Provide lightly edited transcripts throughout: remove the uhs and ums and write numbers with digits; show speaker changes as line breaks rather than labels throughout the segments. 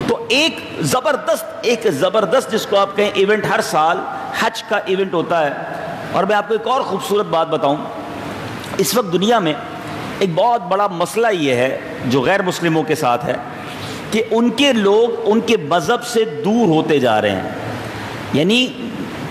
تو ایک زبردست جس کو آپ کہیں ایونٹ ہر سال حج کا ایونٹ ہوتا ہے. اور میں آپ کو ایک اور خوبصورت بات بتاؤں, اس وقت دنیا میں ایک بہت بڑا مسئلہ یہ ہے جو غیر مسلموں کے ساتھ ہے کہ ان کے لوگ ان کے مذہب سے دور ہوتے جا رہے ہیں. یعنی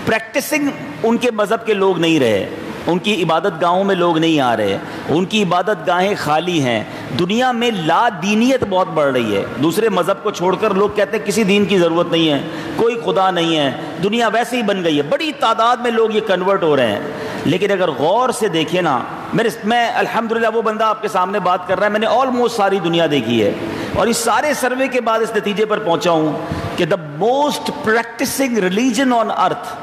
پریکٹسنگ ان کے مذہب کے لوگ نہیں رہے, ان کی عبادت گاہوں میں لوگ نہیں آ رہے, ان کی عبادت گاہیں خالی ہیں. دنیا میں لا دینیت بہت بڑھ رہی ہے. دوسرے مذہب کو چھوڑ کر لوگ کہتے ہیں کسی دین کی ضرورت نہیں ہے, کوئی خدا نہیں ہے, دنیا ویسے ہی بن گئی ہے. بڑی تعداد میں لوگ یہ کنورٹ ہو رہے ہیں. لیکن اگر غور سے دیکھیں نا, میں الحمدللہ وہ بندہ آپ کے سامنے بات کر رہا ہے, میں نے آلموسٹ ساری دنیا دیکھی ہے, اور اس سارے سروے کے بعد اس نتیجے پر پہنچا ہوں کہ the most practicing religion on earth,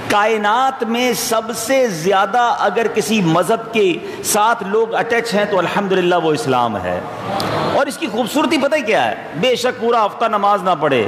کائنات میں سب سے زیادہ اگر کسی مذہب کے ساتھ لوگ اٹیچ ہیں تو الحمدللہ وہ اسلام ہے. اور اس کی خوبصورتی پتہ کیا ہے؟ بے شک پورا ہفتہ نماز نہ پڑھے,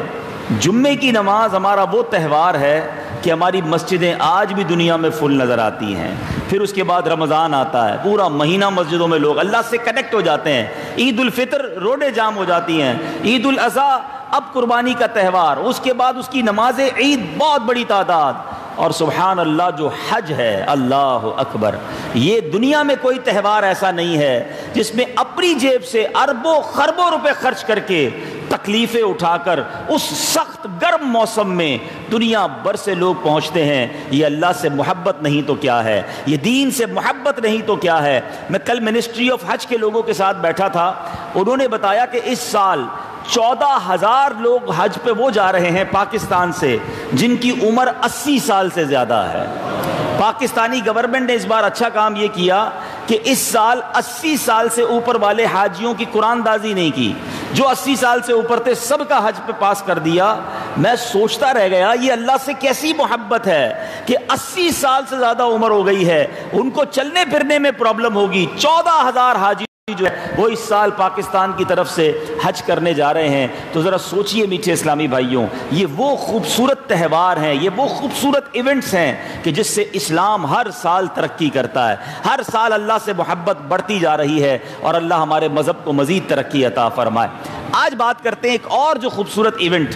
جمعے کی نماز ہمارا وہ تہوار ہے کہ ہماری مسجدیں آج بھی دنیا میں فل نظر آتی ہیں. پھر اس کے بعد رمضان آتا ہے, پورا مہینہ مسجدوں میں لوگ اللہ سے کنیکٹ ہو جاتے ہیں. عید الفطر روڈیں جام ہو جاتی ہیں, عید الاضحیٰ اب قربانی کا تہوار, اس کے بعد اس کی نماز عید بہت بڑی تعداد. اور سبحان اللہ جو حج ہے, اللہ اکبر, یہ دنیا میں کوئی تہوار ایسا نہیں ہے جس میں اپنی جیب سے اربوں خربوں روپے خرچ کر کے تکلیفیں اٹھا کر اس سخت گرم موسم میں دنیا بھر سے لوگ پہنچتے ہیں. یہ اللہ سے محبت نہیں تو کیا ہے, یہ دین سے محبت نہیں تو کیا ہے. میں کل منسٹری آف حج کے لوگوں کے ساتھ بیٹھا تھا, انہوں نے بتایا کہ اس سال 14,000 لوگ حج پہ وہ جا رہے ہیں پاکستان سے جن کی عمر 80 سال سے زیادہ ہے. پاکستانی گورنمنٹ نے اس بار اچھا کام یہ کیا کہ اس سال 80 سال سے اوپر والے حاجیوں کی قرآن دازی نہیں کی. جو 80 سال سے اوپر تھے سب کا حج پہ پاس کر دیا. میں سوچتا رہ گیا یہ اللہ سے کیسی محبت ہے کہ 80 سال سے زیادہ عمر ہو گئی ہے, ان کو چلنے پھرنے میں پرابلم ہوگی. 14,000 حاجی جو ہے وہ اس سال پاکستان کی طرف سے حج کرنے جا رہے ہیں. تو ذرا سوچئے میٹھے اسلامی بھائیوں, یہ وہ خوبصورت تہوار ہیں, یہ وہ خوبصورت ایونٹس ہیں کہ جس سے اسلام ہر سال ترقی کرتا ہے, ہر سال اللہ سے محبت بڑھتی جا رہی ہے, اور اللہ ہمارے مذہب کو مزید ترقی عطا فرمائے. آج بات کرتے ہیں ایک اور جو خوبصورت ایونٹ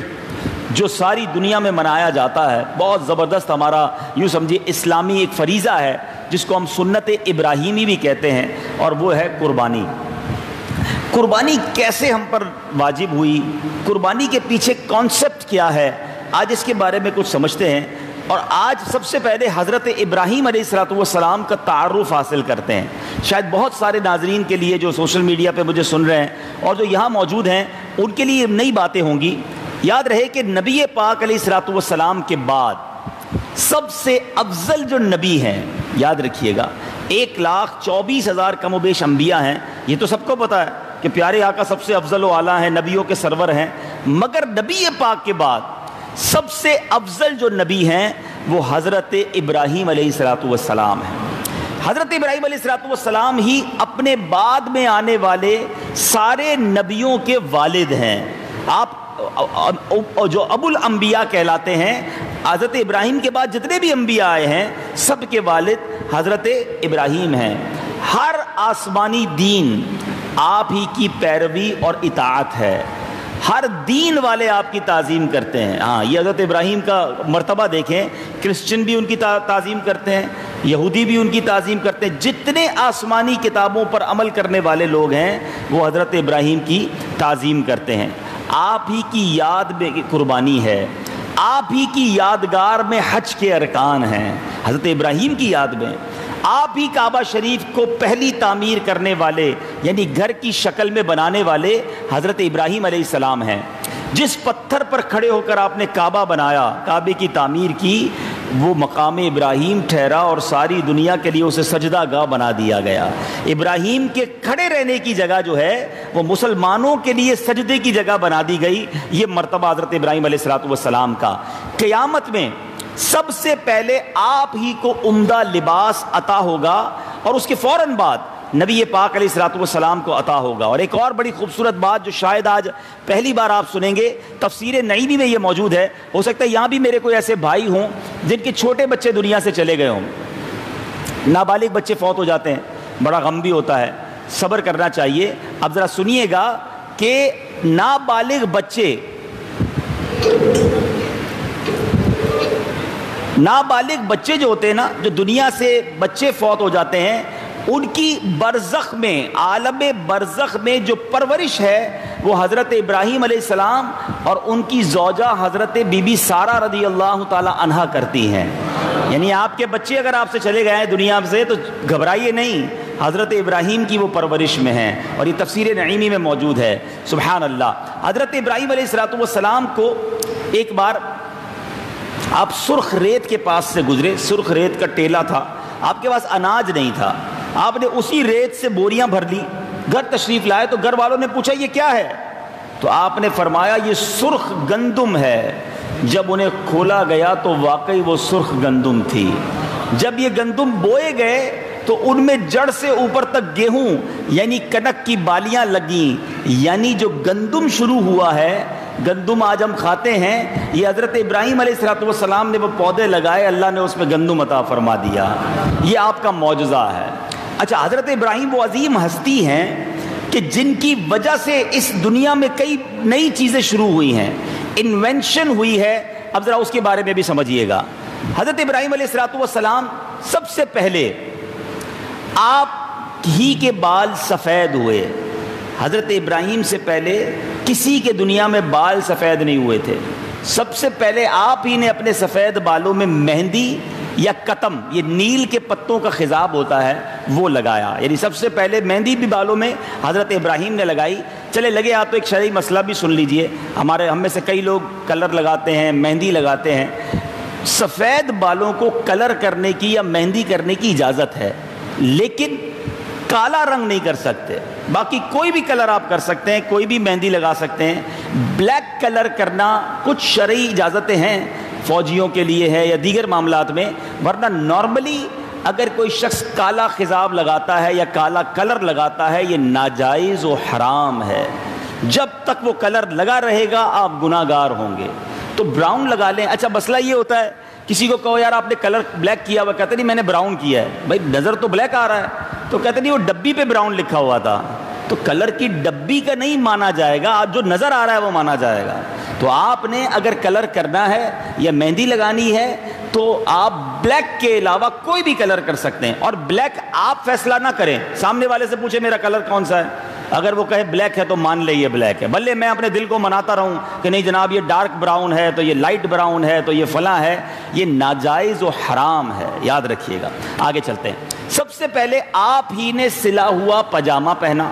جو ساری دنیا میں منایا جاتا ہے, بہت زبردست, ہمارا یوں سمجھیے اسلامی ایک فریضہ ہے جس کو ہم سنت ابراہیمی بھی کہتے ہیں, اور وہ ہے قربانی. قربانی کیسے ہم پر واجب ہوئی, قربانی کے پیچھے کانسیپٹ کیا ہے, آج اس کے بارے میں کچھ سمجھتے ہیں. اور آج سب سے پہلے حضرت ابراہیم علیہ السلام کا تعارف حاصل کرتے ہیں. شاید بہت سارے ناظرین کے لیے جو سوشل میڈیا پہ مجھے سن رہے ہیں اور جو یہاں موجود ہیں ان کے لیے نئی باتیں ہوں گی. یاد رہے کہ نبی پاک علیہ السلام کے بعد سب سے افضل جو نبی ہیں, یاد رکھیے گا, 1,24,000 کم و بیش انبیاء ہیں. یہ تو سب کو پتہ ہے کہ پیارے آقا سب سے افضل و اعلیٰ ہیں, نبیوں کے سرور ہیں. مگر نبی پاک کے بعد سب سے افضل جو نبی ہیں وہ حضرت ابراہیم علیہ السلام ہیں. حضرت ابراہیم علیہ السلام ہی اپنے بعد میں آنے والے سارے نبیوں کے والد ہیں. آپ جو ابو الانبیاء کہلاتے ہیں, حضرت ابراہیم کے بعد جتنے بھی انبیاء آئے ہیں سب کے والد حضرت ابراہیم ہیں. ہر آسمانی دین آپ ہی کی پیروی اور اطاعت ہے, ہر دین والے آپ کی تعظیم کرتے ہیں. ہاں, یہ حضرت ابراہیم کا مرتبہ دیکھیں, کرسچن بھی ان کی تعظیم کرتے ہیں, یہودی بھی ان کی تعظیم کرتے ہیں. جتنے آسمانی کتابوں پر عمل کرنے والے لوگ ہیں وہ حضرت ابراہیم کی تعظیم کرتے ہیں. آپ ہی کی یاد میں قربانی ہے, آپ ہی کی یادگار میں حج کے ارکان ہیں. حضرت ابراہیم کی یاد میں آپ ہی کعبہ شریف کو پہلی تعمیر کرنے والے, یعنی گھر کی شکل میں بنانے والے حضرت ابراہیم علیہ السلام ہیں. جس پتھر پر کھڑے ہو کر آپ نے کعبہ بنایا, کعبے کی تعمیر کی, وہ مقام ابراہیم ٹھہرا اور ساری دنیا کے لیے اسے سجدہ گاہ بنا دیا گیا. ابراہیم کے کھڑے رہنے کی جگہ جو ہے وہ مسلمانوں کے لیے سجدے کی جگہ بنا دی گئی. یہ مرتبہ حضرت ابراہیم علیہ السلام کا. قیامت میں سب سے پہلے آپ ہی کو عمدہ لباس عطا ہوگا اور اس کے فوراً بعد نبی پاک علیہ السلام کو عطا ہوگا. اور ایک اور بڑی خوبصورت بات جو شاید آج پہلی بار آپ سنیں گے, تفسیر نعیمی میں یہ موجود ہے, ہو سکتا ہے یہاں بھی میرے کوئی ایسے بھائی ہوں جن کے چھوٹے بچے دنیا سے چلے گئے ہوں, نابالغ بچے فوت ہو جاتے ہیں, بڑا غم بھی ہوتا ہے, صبر کرنا چاہیے. اب ذرا سنیے گا کہ نابالغ بچے نابالغ بچے جو ہوتے ہیں نا، جو دنیا سے بچے فوت ہو جاتے ہیں، ان کی برزخ میں، عالم برزخ میں جو پرورش ہے وہ حضرت ابراہیم علیہ السلام اور ان کی زوجہ حضرت بی بی سارہ رضی اللہ تعالی عنہا کرتی ہیں. یعنی آپ کے بچے اگر آپ سے چلے گئے ہیں دنیا سے تو گھبرائیے نہیں، حضرت ابراہیم کی وہ پرورش میں ہیں، اور یہ تفسیر نعیمی میں موجود ہے. سبحان اللہ. حضرت ابراہیم علیہ السلام کو ایک بار آپ سرخ ریت کے پاس سے گزرے، سرخ ریت کا ٹیلا تھا، آپ کے پاس اناج نہیں تھا، آپ نے اسی ریت سے بوریاں بھر لی، گھر تشریف لائے تو گھر والوں نے پوچھا یہ کیا ہے؟ تو آپ نے فرمایا یہ سرخ گندم ہے. جب انہیں کھولا گیا تو واقعی وہ سرخ گندم تھی. جب یہ گندم بوئے گئے تو ان میں جڑ سے اوپر تک گیہوں یعنی کنک کی بالیاں لگیں، یعنی جو گندم شروع ہوا ہے، گندم آج ہم کھاتے ہیں، یہ حضرت ابراہیم علیہ السلام نے وہ پودے لگائے، اللہ نے اس میں گندم عطا فرما دیا. یہ آپ کا معجزہ ہے. اچھا، حضرت ابراہیم وہ عظیم ہستی ہیں کہ جن کی وجہ سے اس دنیا میں کئی نئی چیزیں شروع ہوئی ہیں، انوینشن ہوئی ہے. اب ذرا اس کے بارے میں بھی سمجھیے گا. حضرت ابراہیم علیہ السلام سب سے پہلے آپ ہی کے بال سفید ہوئے. حضرت ابراہیم سے پہلے کسی کے دنیا میں بال سفید نہیں ہوئے تھے. سب سے پہلے آپ ہی نے اپنے سفید بالوں میں مہندی یا قطم، یہ نیل کے پتوں کا خضاب ہوتا ہے، وہ لگایا. یعنی سب سے پہلے مہندی بھی بالوں میں حضرت ابراہیم نے لگائی. چلے لگے آپ تو ایک شرعی مسئلہ بھی سن لیجئے. ہم میں سے کئی لوگ کلر لگاتے ہیں، مہندی لگاتے ہیں. سفید بالوں کو کلر کرنے کی یا مہندی کرنے کی اجازت ہے، لیکن کالا رنگ نہیں کر سکتے. باقی کوئی بھی کلر آپ کر سکتے ہیں، کوئی بھی مہندی لگا سکتے ہیں. بلیک کلر کرنا کچھ شرعی اجازتیں ہیں، فوجیوں کے لیے ہے یا دیگر معاملات میں، ورنہ نارملی اگر کوئی شخص کالا خضاب لگاتا ہے یا کالا کلر لگاتا ہے، یہ ناجائز و حرام ہے. جب تک وہ کلر لگا رہے گا آپ گناہ گار ہوں گے. تو براؤن لگا لیں. اچھا، مسئلہ یہ ہوتا ہے کسی کو کہو یار آپ نے کلر بلیک کیا ہوا، کہتے نہیں میں نے براؤن کیا ہے. بھائی نظر تو بلیک آ رہا ہے. تو کہتے نہیں وہ ڈبی پہ براؤن لکھا ہوا تھا. تو کلر کی ڈبی کا نہیں مانا جائے گا، جو نظر آ رہا ہے وہ مانا جائے گا. تو آپ نے اگر کلر کرنا ہے یا مہندی لگانی ہے تو آپ بلیک کے علاوہ کوئی بھی کلر کر سکتے ہیں. اور بلیک آپ فیصلہ نہ کریں، سامنے والے سے پوچھیں میرا کلر کون سا ہے. اگر وہ کہے بلیک ہے تو مان لے یہ بلیک ہے، بلے میں اپنے دل کو مناتا رہوں کہ نہیں جناب یہ ڈارک براؤن ہے تو یہ لائٹ براؤن ہے تو یہ فلاں ہے. یہ ناجائز و حرام ہے، یاد رکھیے گا. آگے چلتے ہیں. سب سے پہلے آپ ہی نے سلا ہوا پاجامہ پہنا.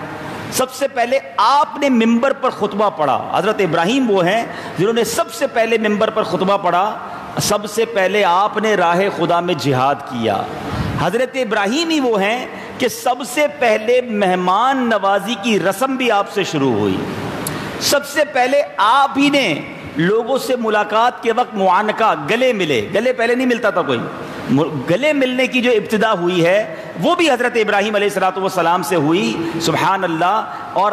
سب سے پہلے آپ نے ممبر پر خطبہ پڑھا. حضرت ابراہیم وہ ہیں جنہوں نے سب سے پہلے ممبر پر خطبہ پڑھا. سب سے پہلے آپ نے راہ خدا میں جہاد کیا. حضرت ابراہیم ہی وہ ہیں کہ سب سے پہلے مہمان نوازی کی رسم بھی آپ سے شروع ہوئی. سب سے پہلے آپ ہی نے لوگوں سے ملاقات کے وقت معانقہ، گلے ملے. گلے پہلے نہیں ملتا تھا کوئی. گلے ملنے کی جو ابتدا ہوئی ہے وہ بھی حضرت ابراہیم علیہ السلام سے ہوئی. سبحان اللہ. اور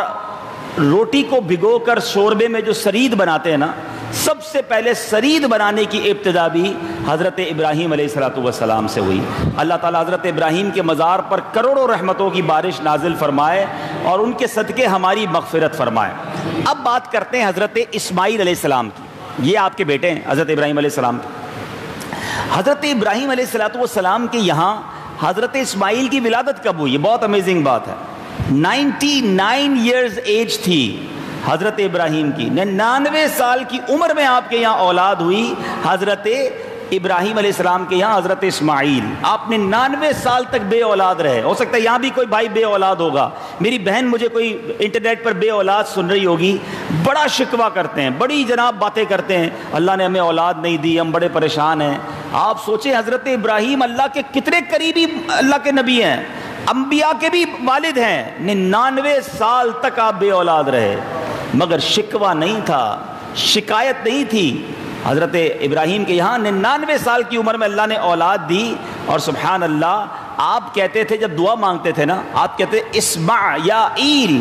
روٹی کو بھگو کر شوربے میں جو سرید بناتے ہیں نا، سب سے پہلے سرید بنانے کی ابتدا بھی حضرت ابراہیم علیہ السلام سے ہوئی. اللہ تعالیٰ حضرت ابراہیم کے مزار پر کروڑوں رحمتوں کی بارش نازل فرمائے اور ان کے صدقے ہماری مغفرت فرمائے. اب بات کرتے ہیں حضرت اسماعیل علیہ السلام کی. یہ آپ کے بیٹے ہیں حضرت ابراہیم علیہ السلام کے. حضرت ابراہیم علیہ السلام کے یہاں حضرت اسماعیل کی ولادت کب ہوئی؟ بہت امیزنگ بات ہے. 99 ایئرز ایج تھی حضرت ابراہیم کی. 99 سال کی عمر میں آپ کے یہاں اولاد ہوئی. حضرت ابراہیم علیہ السلام کے یہاں حضرت اسماعیل. آپ نے 99 سال تک بے اولاد رہے. ہو سکتا ہے یہاں بھی کوئی بھائی بے اولاد ہوگا. میری بہن مجھے کوئی انٹرنیٹ پر بے اولاد سن رہی ہوگی، بڑا شکوہ کرتے ہیں، بڑی جناب باتیں کرتے ہیں، اللہ نے ہمیں اولاد نہیں دی، ہم بڑے پریشان ہیں. آپ سوچیں حضرت ابراہیم اللہ کے کتنے قریبی اللہ کے نبی ہیں، انبیاء کے بھی والد ہیں. 99 سال تک آپ بے اولاد رہے، مگر شکوہ نہیں تھا، شکایت نہیں تھی. حضرت ابراہیم کے یہاں 99 سال کی عمر میں اللہ نے اولاد دی. اور سبحان اللہ، آپ کہتے تھے جب دعا مانگتے تھے نا، آپ کہتے اسمع یا ایل.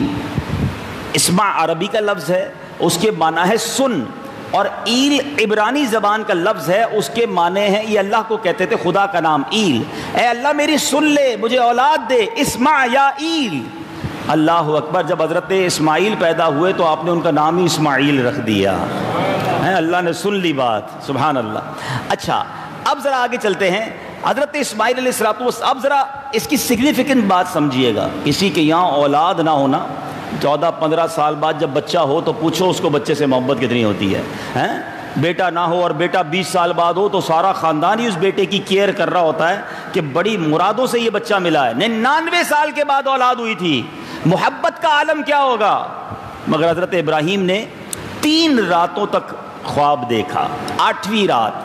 اسمع عربی کا لفظ ہے، اس کے معنی ہے سن، اور ایل عبرانی زبان کا لفظ ہے، اس کے معنی ہیں، یہ اللہ کو کہتے تھے خدا کا نام ایل. اے اللہ میری سن لے، مجھے اولاد دے. اسمع یا ایل. اللہ اکبر. جب حضرت اسماعیل پیدا ہوئے تو آپ نے ان کا نام ہی اسماعیل رکھ دیا. اللہ نے سن لی بات, سبحان اللہ. اچھا اب ذرا آگے چلتے ہیں. حضرت اسماعیل علیہ السلام, اب ذرا اس کی سگنیفیکنٹ بات سمجھیے گا. کسی کے یہاں اولاد نہ ہونا, 14-15 سال بعد جب بچہ ہو تو پوچھو اس کو بچے سے محبت کتنی ہوتی ہے. بیٹا نہ ہو اور بیٹا 20 سال بعد ہو تو سارا خاندان ہی اس بیٹے کی کیئر کر رہا ہوتا ہے کہ بڑی مرادوں سے یہ بچہ ملا ہے. 99 سال کے بعد اولاد ہوئی تھی, محبت کا عالم کیا ہوگا. مگر حضرت ابراہیم نے 3 راتوں تک خواب دیکھا. 8ویں رات,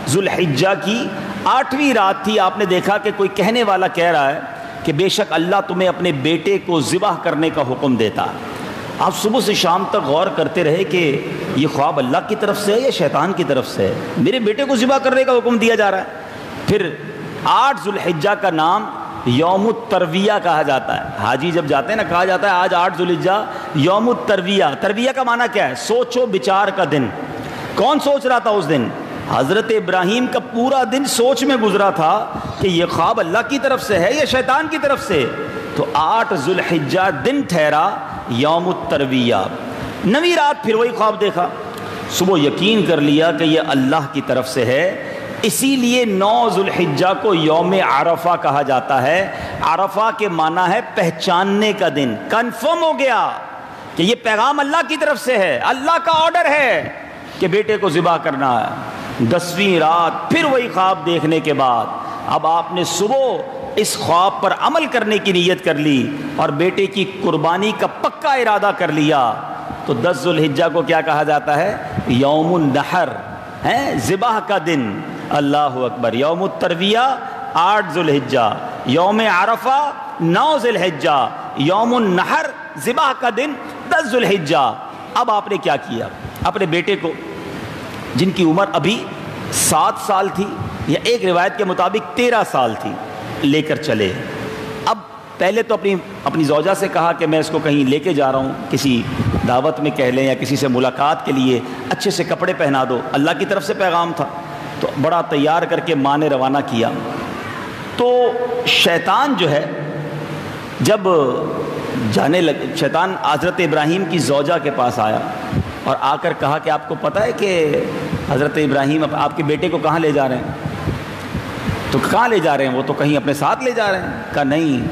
ذوالحجہ کی 8ویں رات تھی. آپ نے دیکھا کہ کوئی کہنے والا کہہ رہا ہے کہ بے شک اللہ تمہیں اپنے بیٹے کو ذبح کرنے کا حکم دیتا. آپ صبح سے شام تک غور کرتے رہے کہ یہ خواب اللہ کی طرف سے ہے یا شیطان کی طرف سے ہے. میرے بیٹے کو ذبح کرنے کا حکم دیا جا رہا ہے. پھر 8 ذوالحجہ کا نام یوم الترویہ کہا جاتا ہے. حاجی جب جاتے ہیں نا, کہا جاتا ہے آج 8 ذوالحجہ یوم الترویہ. ترویہ کا معنی کیا ہے؟ سوچ و بچار کا دن. کون سوچ رہا تھا اس دن؟ حضرت ابراہیم کا پورا دن سوچ میں گزرا تھا کہ یہ خواب اللہ کی طرف سے ہے یا شیطان کی طرف سے. تو 8 ذوالحجہ دن ٹھہرا یوم الترویہ. 9ویں رات پھر وہی خواب دیکھا. صبح یقین کر لیا کہ یہ اللہ کی طرف سے ہے. اسی لیے 9 ذوالحجہ کو یوم عرفہ کہا جاتا ہے. عرفہ کے معنی ہے پہچاننے کا دن. کنفرم ہو گیا کہ یہ پیغام اللہ کی طرف سے ہے, اللہ کا آرڈر ہے کہ بیٹے کو ذبح کرنا ہے. 10ویں رات پھر وہی خواب دیکھنے کے بعد اب آپ نے صبح اس خواب پر عمل کرنے کی نیت کر لی اور بیٹے کی قربانی کا پکا ارادہ کر لیا. تو 10 ذوالحجہ کو کیا کہا جاتا ہے؟ یوم النحر ہے, ذبح کا دن. اللہ اکبر. یوم الترویہ 8 ذوالحجہ, یوم عرفہ 9 ذوالحجہ, یوم النحر ذبح کا دن 10 ذوالحجہ. اب آپ نے کیا کیا؟ اپنے بیٹے کو, جن کی عمر ابھی 7 سال تھی یا ایک روایت کے مطابق 13 سال تھی, لے کر چلے. اب پہلے تو اپنی زوجہ سے کہا کہ میں اس کو کہیں لے کے جا رہا ہوں, کسی دعوت میں کہہ لیں یا کسی سے ملاقات کے لیے, اچھے سے کپڑے پہنا دو. اللہ کی طرف سے پیغام تھا. تو بڑا تیار کر کے ماں نے روانہ کیا. تو شیطان جو ہے جب جانے لگ, شیطان حضرت ابراہیم کی زوجہ کے پاس آیا اور آ کر کہا کہ آپ کو پتہ ہے کہ حضرت ابراہیم آپ کے بیٹے کو کہاں لے جا رہے ہیں؟ تو کہاں لے جا رہے ہیں؟ وہ تو کہیں اپنے ساتھ لے جا رہے ہیں. کہا نہیں,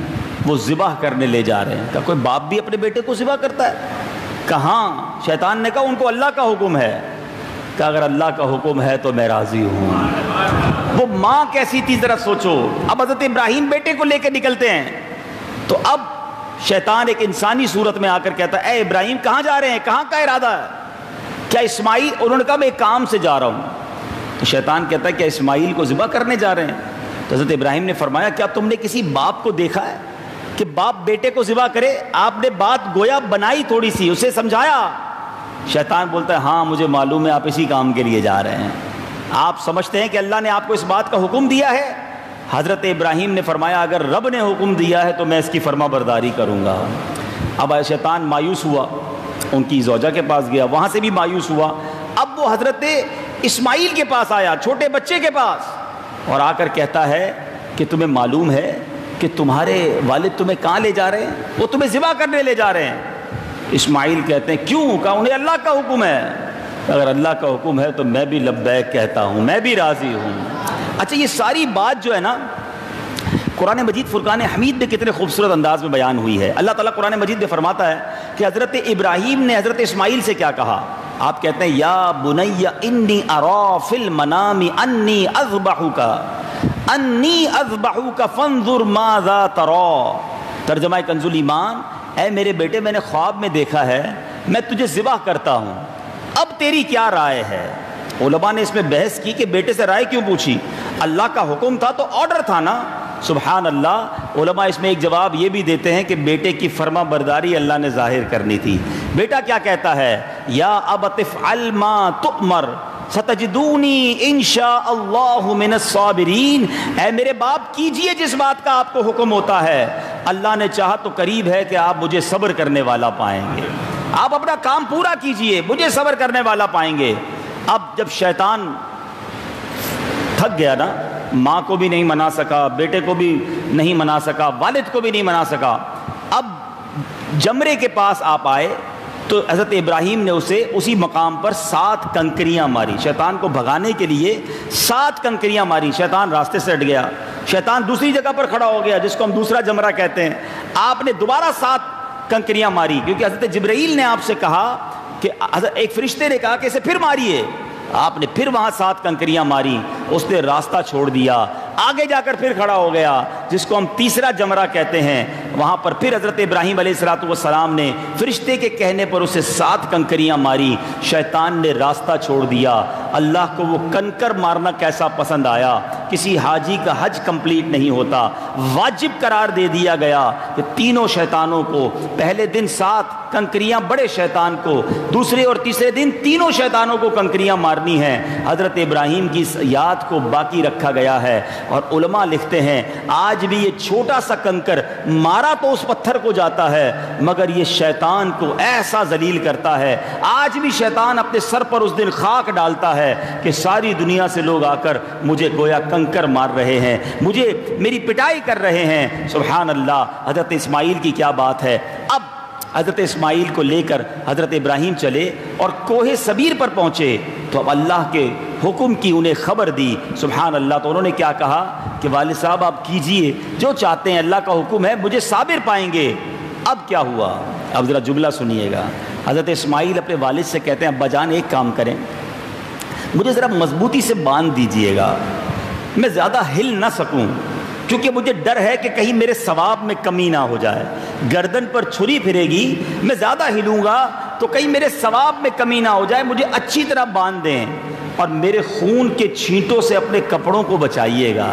وہ ذبح کرنے لے جا رہے ہیں. کہا کوئی باپ بھی اپنے بیٹے کو ذبح کرتا ہے؟ کہاں. شیطان نے کہا ان کو اللہ کا حکم ہے. کہا اگر اللہ کا حکم ہے تو میں راضی ہوں. وہ ماں کیسی تھی ذرا سوچو. اب حضرت ابراہیم بیٹے کو لے کے نکلتے ہیں تو اب شیطان ایک انسانی صورت میں آ کر کہتا ہے اے ابراہیم کہاں جا رہے ہیں, کہاں کا ارادہ ہے؟ کیا اسماعیل؟ انہوں نے کہا میں ایک کام سے جا رہا ہوں. تو شیطان کہتا ہے کیا اسماعیل کو ذبح کرنے جا رہے ہیں؟ تو حضرت ابراہیم نے فرمایا کیا تم نے کسی باپ کو دیکھا ہے کہ باپ بیٹے کو ذبح کرے؟ آپ نے بات گویا بنائی تھوڑی سی, اسے سمجھایا. شیطان بولتا ہے ہاں مجھے معلوم ہے آپ اسی کام کے لیے جا رہے ہیں. آپ سمجھتے ہیں کہ اللہ نے آپ کو اس بات کا حکم دیا ہے؟ حضرت ابراہیم نے فرمایا اگر رب نے حکم دیا ہے تو میں اس کی فرما برداری کروں گا. اب شیطان مایوس ہوا, ان کی زوجہ کے پاس گیا, وہاں سے بھی مایوس ہوا. اب وہ حضرت اسماعیل کے پاس آیا, چھوٹے بچے کے پاس, اور آ کر کہتا ہے کہ تمہیں معلوم ہے کہ تمہارے والد تمہیں کہاں لے جا رہے ہیں؟ وہ تمہیں ذبح کرنے لے جا رہے ہیں. اسماعیل کہتے ہیں کیوں؟ کہا انہیں اللہ کا حکم ہے. اگر اللہ کا حکم ہے تو میں بھی لبیک کہتا ہوں, میں بھی راضی ہوں. اچھا یہ ساری بات جو ہے نا قرآن مجید فرقان حمید میں کتنے خوبصورت انداز میں بیان ہوئی ہے. اللہ تعالیٰ قرآن مجید میں فرماتا ہے کہ حضرت ابراہیم نے حضرت اسماعیل سے کیا کہا. آپ کہتے ہیں یا بنی انی ارا فی المنام انی اذبحک فانظر ماذا تری. ترجمہ کنز الایمان, اے میرے بیٹے میں نے خواب میں دیکھا ہے میں تجھے ذبح کرتا ہوں, اب تیری کیا رائے ہے؟ علماء نے اس میں بحث کی کہ بیٹے سے رائے کیوں پوچھی؟ اللہ کا حکم تھا تو آرڈر تھا نا. سبحان اللہ. علماء اس میں ایک جواب یہ بھی دیتے ہیں کہ بیٹے کی فرما برداری اللہ نے ظاہر کرنی تھی. بیٹا کیا کہتا ہے؟ یا ابت افعل ما تؤمر ستجدونی انشاء اللہ من الصابرین. اے میرے باپ کیجئے جس بات کا آپ کو حکم ہوتا ہے, اللہ نے چاہا تو قریب ہے کہ آپ مجھے صبر کرنے والا پائیں گے. آپ اپنا کام پورا کیجئے, مجھے صبر کرنے والا پائیں گے. اب جب شیطان تھک گیا نا, ماں کو بھی نہیں منا سکا, بیٹے کو بھی نہیں منا سکا, والد کو بھی نہیں منا سکا, اب جمرے کے پاس آپ آئے تو حضرت ابراہیم نے اسے اسی مقام پر 7 کنکریاں ماری، شیطان کو بھگانے کے لیے 7 کنکریاں ماری، شیطان راستے سے ہٹ گیا، شیطان دوسری جگہ پر کھڑا ہو گیا جس کو ہم دوسرا جمرہ کہتے ہیں، آپ نے دوبارہ 7 کنکریاں ماری، کیونکہ حضرت جبرائیل نے آپ سے کہا کہ ایک فرشتے نے کہا کہ اسے پھر ماریے، آپ نے پھر وہاں 7 کنکریاں ماری، اس نے راستہ چھوڑ دیا، آگے جا کر پھر کھڑا ہو گیا جس کو ہم تیسرا جمرہ کہتے ہیں، وہاں پر پھر حضرت ابراہیم علیہ السلام نے فرشتے کے کہنے پر اسے 7 کنکریاں ماری، شیطان نے راستہ چھوڑ دیا۔ اللہ کو وہ کنکر مارنا کیسا پسند آیا، کسی حاجی کا حج کمپلیٹ نہیں ہوتا، واجب قرار دے دیا گیا کہ تینوں شیطانوں کو پہلے دن 7 کنکریاں بڑے شیطان کو، دوسرے اور تیسرے دن تینوں شیطانوں کو کنکریاں مارنی ہیں۔ حضرت ابراہیم کی یاد کو باقی رکھا گیا ہے، اور علماء لکھتے ہیں آج بھی یہ چھوٹا سا کنکر مارا تو اس پتھر کو جاتا ہے مگر یہ شیطان کو ایسا ذلیل کرتا ہے، آج بھی شیطان اپنے سر پر اس دن خاک ڈالتا ہے کہ ساری دنیا سے لوگ آ کر مجھے گویا کنکر مار رہے ہیں، مجھے میری پٹائی کر رہے ہیں۔ سبحان اللہ، حضرت اسماعیل کی کیا بات ہے۔ اب حضرت اسماعیل کو لے کر حضرت ابراہیم چلے اور کوہ صبیر پر پہنچے تو اب اللہ کے حکم کی انہیں خبر دی۔ سبحان اللہ، تو انہوں نے کیا کہا کہ والد صاحب آپ کیجئے جو چاہتے ہیں، اللہ کا حکم ہے، مجھے صابر پائیں گے۔ اب کیا ہوا، اب ذرا جملہ سنیے گا۔ حضرت اسماعیل اپنے والد سے کہتے ہیں ابا جان ایک کام کریں، مجھے ذرا مضبوطی سے باندھ دیجئے گا، میں زیادہ ہل نہ سکوں کیونکہ مجھے ڈر ہے کہ کہیں میرے ثواب میں کمی نہ ہو جائے، گردن پر چھری پھرے گی، میں زیادہ ہلوں گا تو کہیں میرے ثواب میں کمی نہ ہو جائے، مجھے اچھی طرح باندھ دیں اور میرے خون کے چھینٹوں سے اپنے کپڑوں کو بچائیے گا،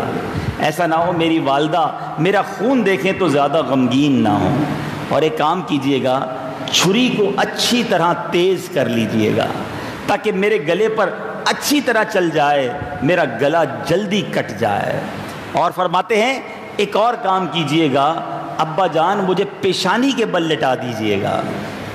ایسا نہ ہو میری والدہ میرا خون دیکھیں تو زیادہ غمگین نہ ہو، اور ایک کام کیجئے گا چھری کو اچھی طرح تیز کر لیجئے گا تاکہ میرے گلے پر اچھی طرح چل جائے، میرا گلا جلدی کٹ جائے۔ اور فرماتے ہیں ایک اور کام کیجئے گا ابا جان مجھے پیشانی کے بل لٹا دیجئے گا،